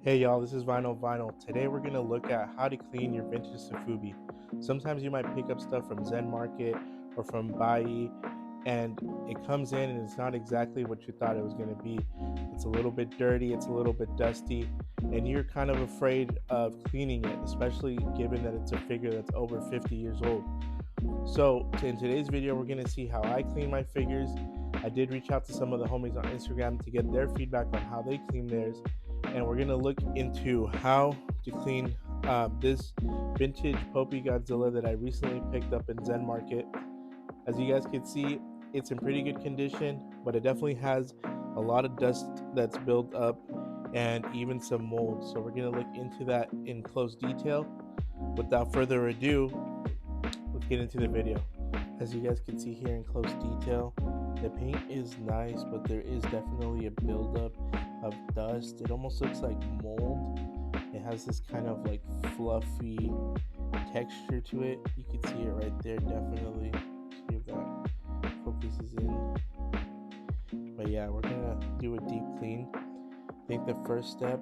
Hey y'all, this is Vinyl. Today we're going to look at how to clean your vintage Sofubi. Sometimes you might pick up stuff from Zen Market or from Bai, and it comes in and it's not exactly what you thought it was going to be. It's a little bit dirty, it's a little bit dusty, and you're kind of afraid of cleaning it, especially given that it's a figure that's over 50 years old. So in today's video, we're going to see how I clean my figures. I did reach out to some of the homies on Instagram to get their feedback on how they clean theirs, and we're going to look into how to clean this vintage Popy Godzilla that I recently picked up in Zen Market. As you guys can see, it's in pretty good condition, but it definitely has a lot of dust that's built up and even some mold. So we're going to look into that in close detail. Without further ado, let's get into the video. As you guys can see here in close detail, the paint is nice, but there is definitely a buildup of dust. It almost looks like mold. It has this kind of like fluffy texture to it. You can see it right there, definitely. See if that focuses in. But yeah, we're gonna do a deep clean. I think the first step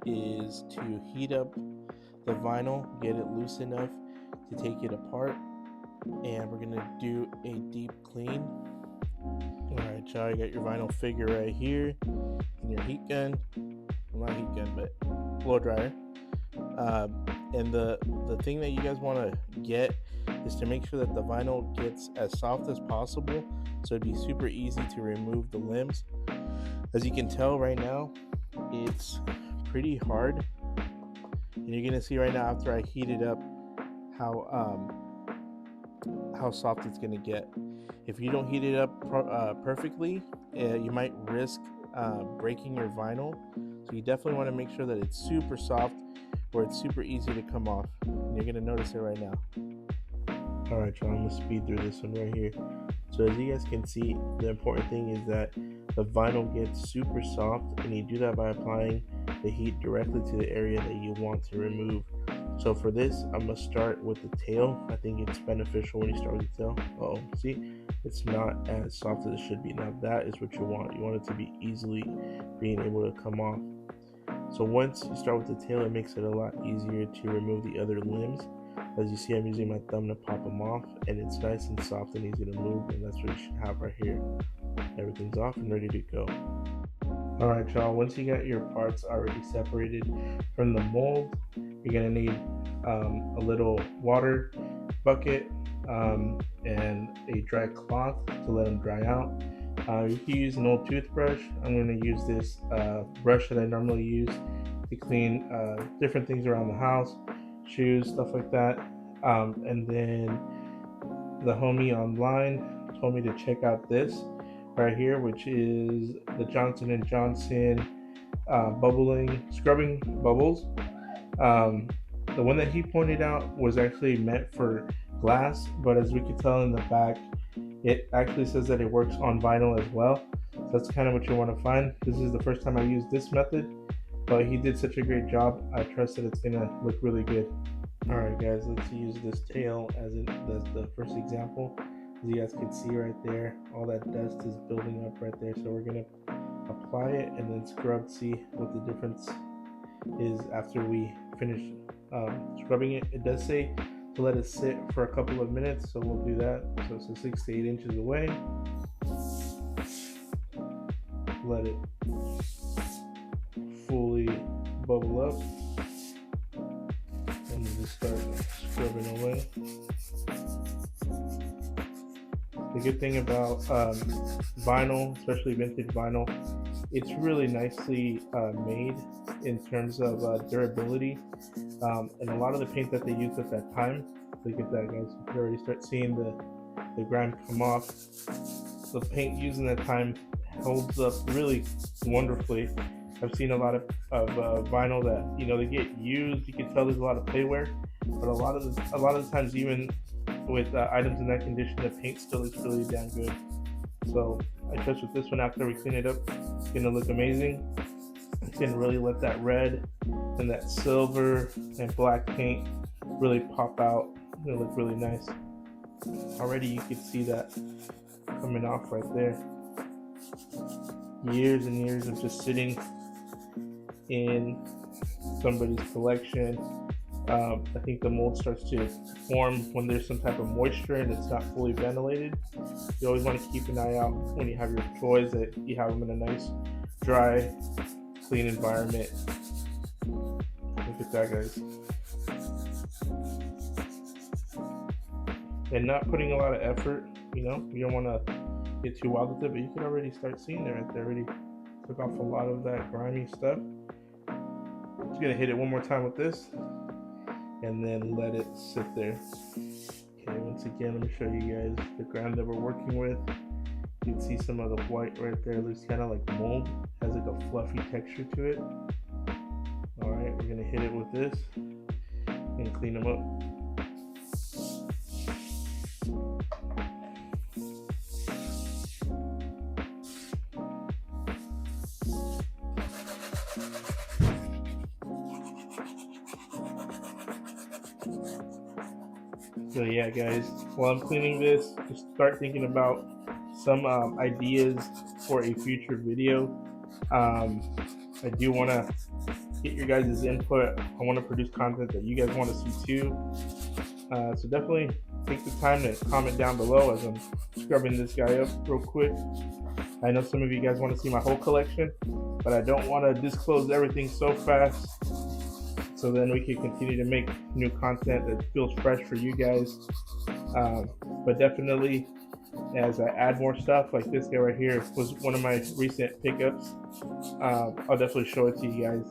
is to heat up the vinyl, get it loose enough to take it apart, and we're gonna do a deep clean. Alright, y'all, you got your vinyl figure right here and your heat gun. Well, not heat gun, but blow dryer. And the thing that you guys want to get is to make sure that the vinyl gets as soft as possible, so it'd be super easy to remove the limbs. As you can tell right now, it's pretty hard, and you're gonna see right now after I heat it up how soft it's gonna get. If you don't heat it up perfectly, you might risk breaking your vinyl. So you definitely want to make sure that it's super soft or it's super easy to come off. And you're gonna notice it right now. All right, y'all, I'm gonna speed through this one right here. So as you guys can see, the important thing is that the vinyl gets super soft, and you do that by applying the heat directly to the area that you want to remove. So for this, I'm gonna start with the tail. I think it's beneficial when you start with the tail. See, it's not as soft as it should be. Now that is what you want. You want it to be easily being able to come off. So once you start with the tail, it makes it a lot easier to remove the other limbs. As you see, I'm using my thumb to pop them off, and it's nice and soft and easy to move, and that's what you should have right here. Everything's off and ready to go. Alright, y'all, once you got your parts already separated from the mold, you're gonna need a little water bucket and a dry cloth to let them dry out. You can use an old toothbrush. I'm going to use this brush that I normally use to clean different things around the house, shoes, stuff like that. And then the homie online told me to check out this right here, which is the Johnson & Johnson bubbling scrubbing bubbles. The one that he pointed out was actually meant for glass, but as we can tell in the back, it actually says that it works on vinyl as well. So that's kind of what you want to find. This is the first time I used this method, but he did such a great job. I trust that it's gonna look really good. All right, guys, let's use this tail as the first example. As you guys can see right there, all that dust is building up right there. So we're gonna apply it and then scrub, see what the difference is after we finish scrubbing it. It does say to let it sit for a couple of minutes, so we'll do that. So it's 6 to 8 inches away. Let it fully bubble up, and then just start scrubbing away. The good thing about vinyl, especially vintage vinyl, it's really nicely made in terms of durability. And a lot of the paint that they used at that time, look at that, guys, you can already start seeing the grime come off. The paint used in that time holds up really wonderfully. I've seen a lot of vinyl that, you know, they get used. You can tell there's a lot of play wear, but a lot of the times, even with items in that condition, the paint still looks really damn good. So I trust with this one, after we clean it up, it's gonna look amazing. It's gonna really let that red and that silver and black paint really pop out. It's gonna look really nice. Already you can see that coming off right there. Years and years of just sitting in somebody's collection. I think the mold starts to form when there's some type of moisture and it's not fully ventilated. You always want to keep an eye out when you have your toys that you have them in a nice, dry, clean environment. Look at that, guys. And not putting a lot of effort, you don't want to get too wild with it, but you can already start seeing it right there. Already took off a lot of that grimy stuff. Just gonna hit it one more time with this and then let it sit there. Okay, once again, let me show you guys the ground that we're working with. You can see some of the white right there. It looks kind of like mold. It has like a fluffy texture to it. Alright, we're gonna hit it with this and clean them up. So yeah, guys, while I'm cleaning this, just start thinking about some ideas for a future video. I do want to get your guys' input. I want to produce content that you guys want to see too. So definitely take the time to comment down below as I'm scrubbing this guy up real quick. I know some of you guys want to see my whole collection, but I don't want to disclose everything so fast. So then we can continue to make new content that feels fresh for you guys. But definitely, as I add more stuff, like this guy right here was one of my recent pickups. I'll definitely show it to you guys.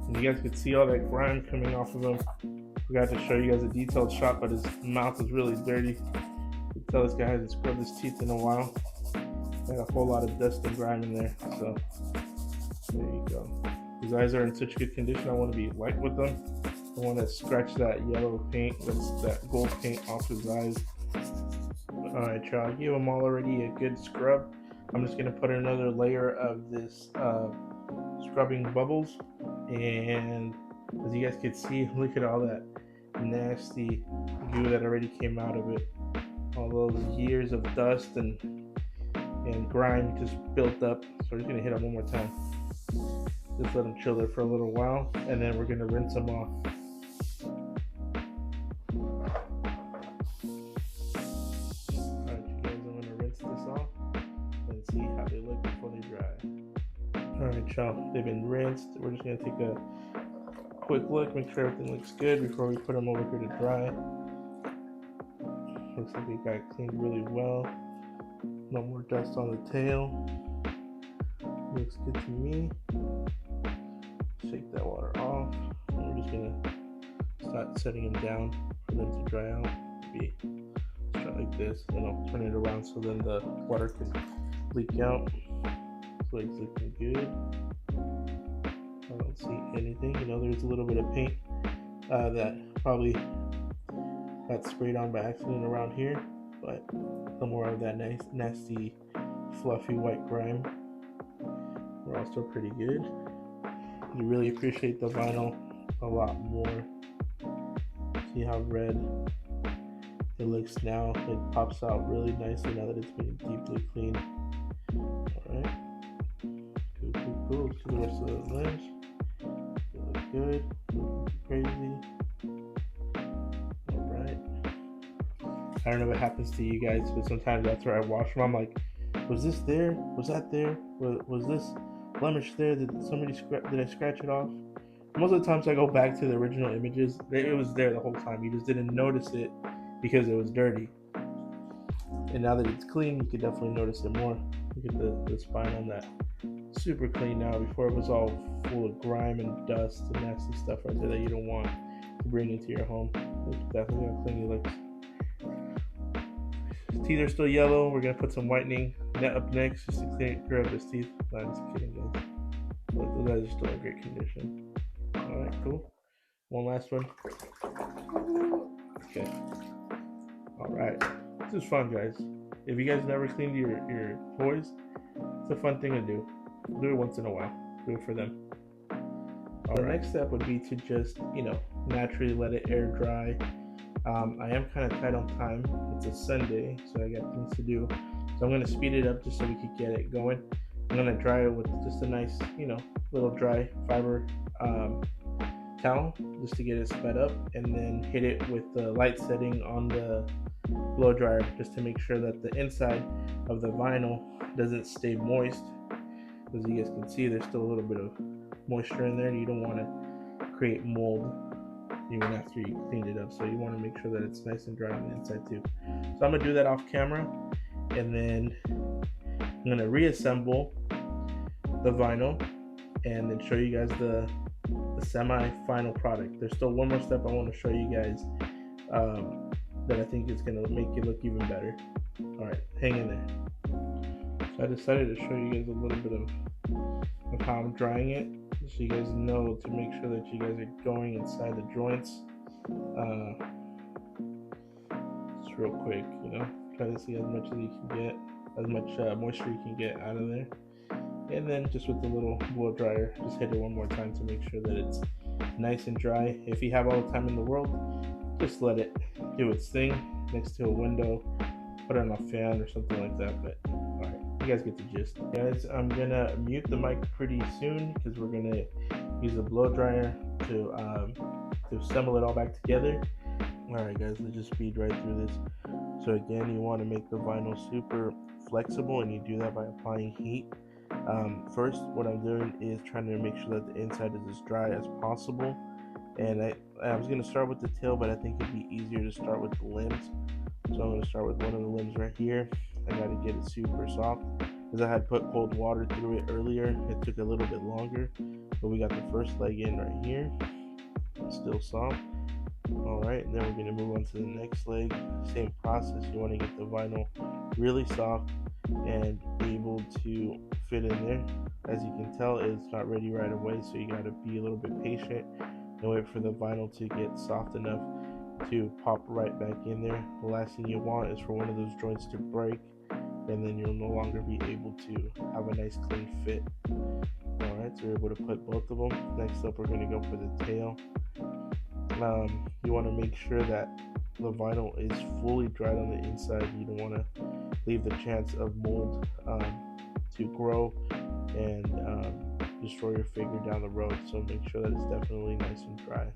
And you guys can see all that grime coming off of him. Forgot to show you guys a detailed shot, but his mouth is really dirty. You can tell this guy hasn't scrubbed his teeth in a while. Got a whole lot of dust and grime in there, so there you go. His eyes are in such good condition. I want to be light with them. I want to scratch that yellow paint, that gold paint off his eyes. Alright, y'all, I gave them all already a good scrub. I'm just going to put another layer of this scrubbing bubbles, and as you guys can see, look at all that nasty goo that already came out of it. All those years of dust and grime just built up. So we're just gonna hit them one more time. Just let them chill there for a little while, and then we're gonna rinse them off. Alright, you guys, I'm gonna rinse this off and see how they look before they dry. Alright, y'all, they've been rinsed. We're just gonna take a quick look, make sure everything looks good before we put them over here to dry. Looks like we got it cleaned really well. No more dust on the tail. Looks good to me. Shake that water off. And we're just gonna start setting them down for them to dry out. Maybe start like this, then I'll turn it around so then the water can leak out. So it's looking good. I don't see anything. There's a little bit of paint that probably got sprayed on by accident around here, but no more of that nice, nasty, fluffy white grime. We're all still pretty good. You really appreciate the vinyl a lot more. See how red it looks now. It pops out really nicely now that it's been deeply cleaned. Alright. Cool. Let's do the rest of the limbs. They look good. Looking crazy. Alright. I don't know what happens to you guys, but sometimes after I wash them, I'm like, was this there? Was that there? Was this blemish there? Did I scratch it off? Most of the times I go back to the original images, it was there the whole time. You just didn't notice it because it was dirty. And now that it's clean, you can definitely notice it more. Look at the spine on that. Super clean now. Before it was all full of grime and dust and nasty stuff right there that you don't want to bring into your home. Look at that. Look how clean he looks. His teeth are still yellow. We're going to put some whitening up next just to clear up his teeth. No, I'm just kidding, guys. But those guys are still in great condition. Alright, cool. One last one. Okay. Alright. This is fun, guys. If you guys never cleaned your toys, it's a fun thing to do. Do it once in a while. Do it for them. The next step would be to just, naturally let it air dry. I am kind of tight on time. It's a Sunday, so I got things to do. So I'm going to speed it up just so we could get it going. I'm going to dry it with just a nice, little dry fiber towel just to get it sped up, and then hit it with the light setting on the blow dryer just to make sure that the inside of the vinyl doesn't stay moist. As you guys can see, there's still a little bit of moisture in there, and you don't want to create mold even after you clean it up. So you want to make sure that it's nice and dry on the inside too. So I'm going to do that off camera, and then I'm going to reassemble the vinyl and then show you guys the semi-final product. There's still one more step I want to show you guys that I think is going to make it look even better. Alright, hang in there. So I decided to show you guys a little bit of how I'm drying it, so you guys know to make sure that you guys are going inside the joints. Just real quick, try to see as much as you can get, as much moisture you can get out of there. And then just with the little blow dryer, just hit it one more time to make sure that it's nice and dry. If you have all the time in the world, just let it do its thing next to a window, put it on a fan or something like that. But alright, you guys get the gist. Guys, I'm gonna mute the mic pretty soon because we're gonna use a blow dryer to assemble it all back together. Alright guys, let's just speed right through this. So again, you want to make the vinyl super flexible, and you do that by applying heat. First, what I'm doing is trying to make sure that the inside is as dry as possible. And I was going to start with the tail, but I think it'd be easier to start with the limbs. So I'm going to start with one of the limbs right here. I got to get it super soft, because I had put cold water through it earlier. It took a little bit longer, but we got the first leg in right here. It's still soft. Alright, and then we're going to move on to the next leg. Same process. You want to get the vinyl really soft and able to fit in there. As you can tell, it's not ready right away, so you got to be a little bit patient and wait for the vinyl to get soft enough to pop right back in there. The last thing you want is for one of those joints to break, and then you'll no longer be able to have a nice clean fit. Alright, so we're able to put both of them. Next up, we're going to go for the tail. You want to make sure that the vinyl is fully dried on the inside. You don't want to leave the chance of mold to grow and destroy your figure down the road. So make sure that it's definitely nice and dry.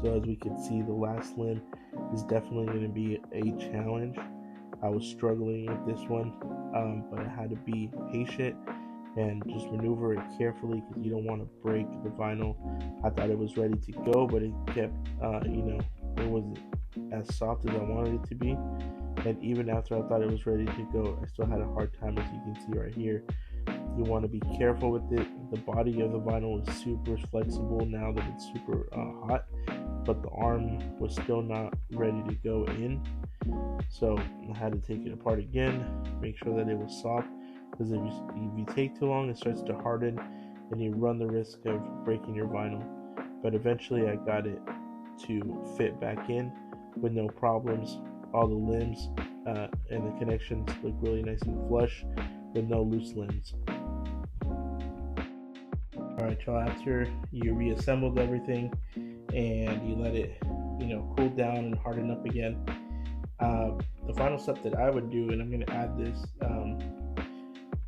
So as we can see, the last limb is definitely going to be a challenge. I was struggling with this one, but I had to be patient and just maneuver it carefully, because you don't want to break the vinyl. I thought it was ready to go, but it kept, it wasn't as soft as I wanted it to be. And even after I thought it was ready to go, I still had a hard time, as you can see right here. You want to be careful with it. The body of the vinyl is super flexible now that it's super hot, but the arm was still not ready to go in. So I had to take it apart again, make sure that it was soft, because if you take too long, it starts to harden and you run the risk of breaking your vinyl. But eventually I got it to fit back in with no problems. All the limbs and the connections look really nice and flush with no loose limbs. Alright y'all, after you reassembled everything and you let it cool down and harden up again, the final step that I would do, and I'm going to add this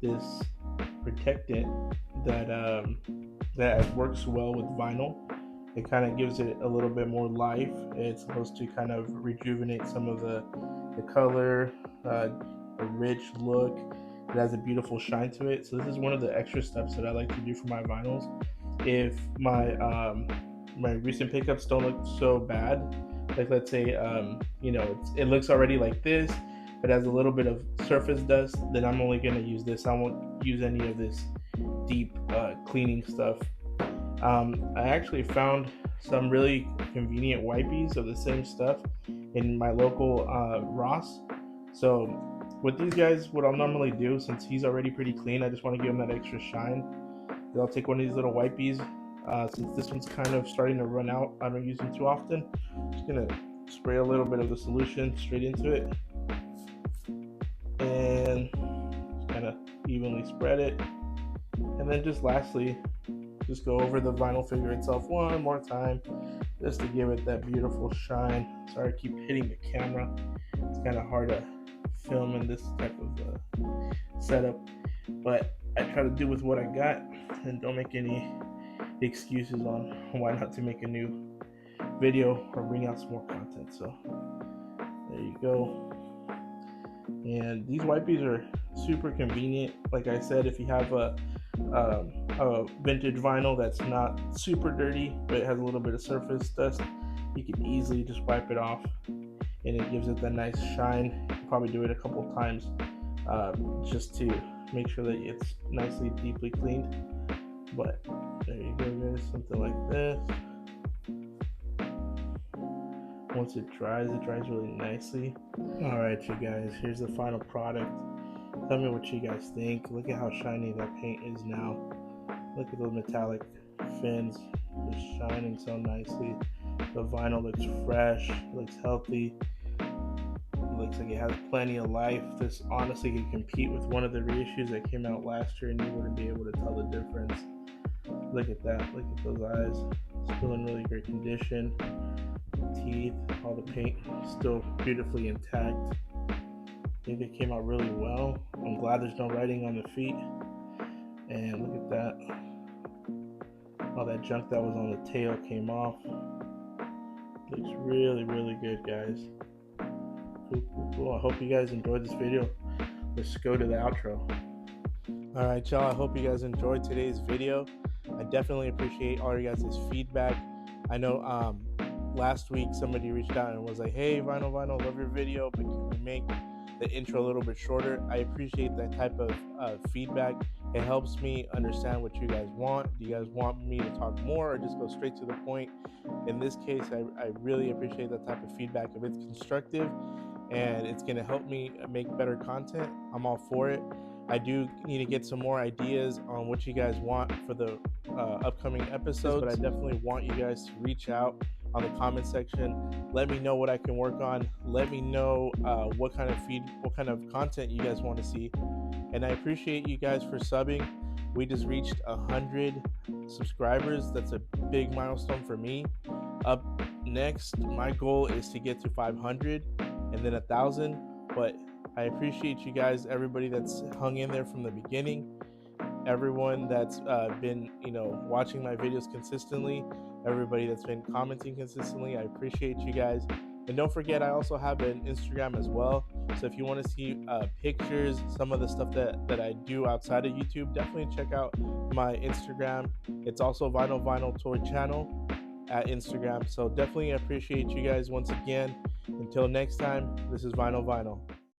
this protectant that works well with vinyl. It kind of gives it a little bit more life. It's supposed to kind of rejuvenate some of the color, a rich look. It has a beautiful shine to it. So this is one of the extra steps that I like to do for my vinyls. If my my recent pickups don't look so bad, like let's say it looks already like this, but has a little bit of surface dust, then I'm only going to use this. I won't use any of this deep cleaning stuff. I actually found some really convenient wipies of the same stuff in my local Ross. So with these guys, what I'll normally do, since he's already pretty clean, I just want to give him that extra shine. I'll take one of these little wipies. Since this one's kind of starting to run out, I don't use them too often. I'm just gonna spray a little bit of the solution straight into it and kind of evenly spread it. And then just lastly, just go over the vinyl figure itself one more time just to give it that beautiful shine. Sorry, I keep hitting the camera. It's kind of hard to film in this type of setup, but I try to do with what I got and don't make any excuses on why not to make a new video or bring out some more content. So there you go. And these wipies are super convenient. Like I said, if you have a vintage vinyl that's not super dirty but it has a little bit of surface dust, you can easily just wipe it off and it gives it that nice shine. You can probably do it a couple times just to make sure that it's nicely deeply cleaned. But there you go, guys, something like this. Once it dries really nicely. Alright, you guys, here's the final product. Tell me what you guys think. Look at how shiny that paint is now. Look at those metallic fins just shining so nicely. The vinyl looks fresh, looks healthy. It looks like it has plenty of life. This honestly can compete with one of the reissues that came out last year and you wouldn't be able to tell the difference. Look at that, look at those eyes. Still in really great condition. Teeth, all the paint still beautifully intact. I think it came out really well. I'm glad there's no writing on the feet. And look at that. All that junk that was on the tail came off. Looks really, really good, guys. Cool. I hope you guys enjoyed this video. Let's go to the outro. Alright, y'all. I hope you guys enjoyed today's video. I definitely appreciate all your guys' feedback. I know last week somebody reached out and was like, hey, Vinyl, love your video, but can we make the intro a little bit shorter? I appreciate that type of feedback. It helps me understand what you guys want. Do you guys want me to talk more or just go straight to the point? In this case, I really appreciate that type of feedback. If it's constructive and it's going to help me make better content, I'm all for it. I do need to get some more ideas on what you guys want for the upcoming episodes, but I definitely want you guys to reach out on the comment section. Let me know what I can work on. Let me know what kind of content you guys want to see. And I appreciate you guys for subbing. We just reached 100 subscribers. That's a big milestone for me. Up next, my goal is to get to 500 and then 1,000. But I appreciate you guys, everybody that's hung in there from the beginning, everyone that's been watching my videos consistently, everybody that's been commenting consistently. I appreciate you guys. And don't forget, I also have an Instagram as well. So if you want to see pictures, some of the stuff that I do outside of YouTube, definitely check out my Instagram. It's also Vinyl Toy Channel at Instagram. So definitely appreciate you guys once again. Until next time, this is Vinyl.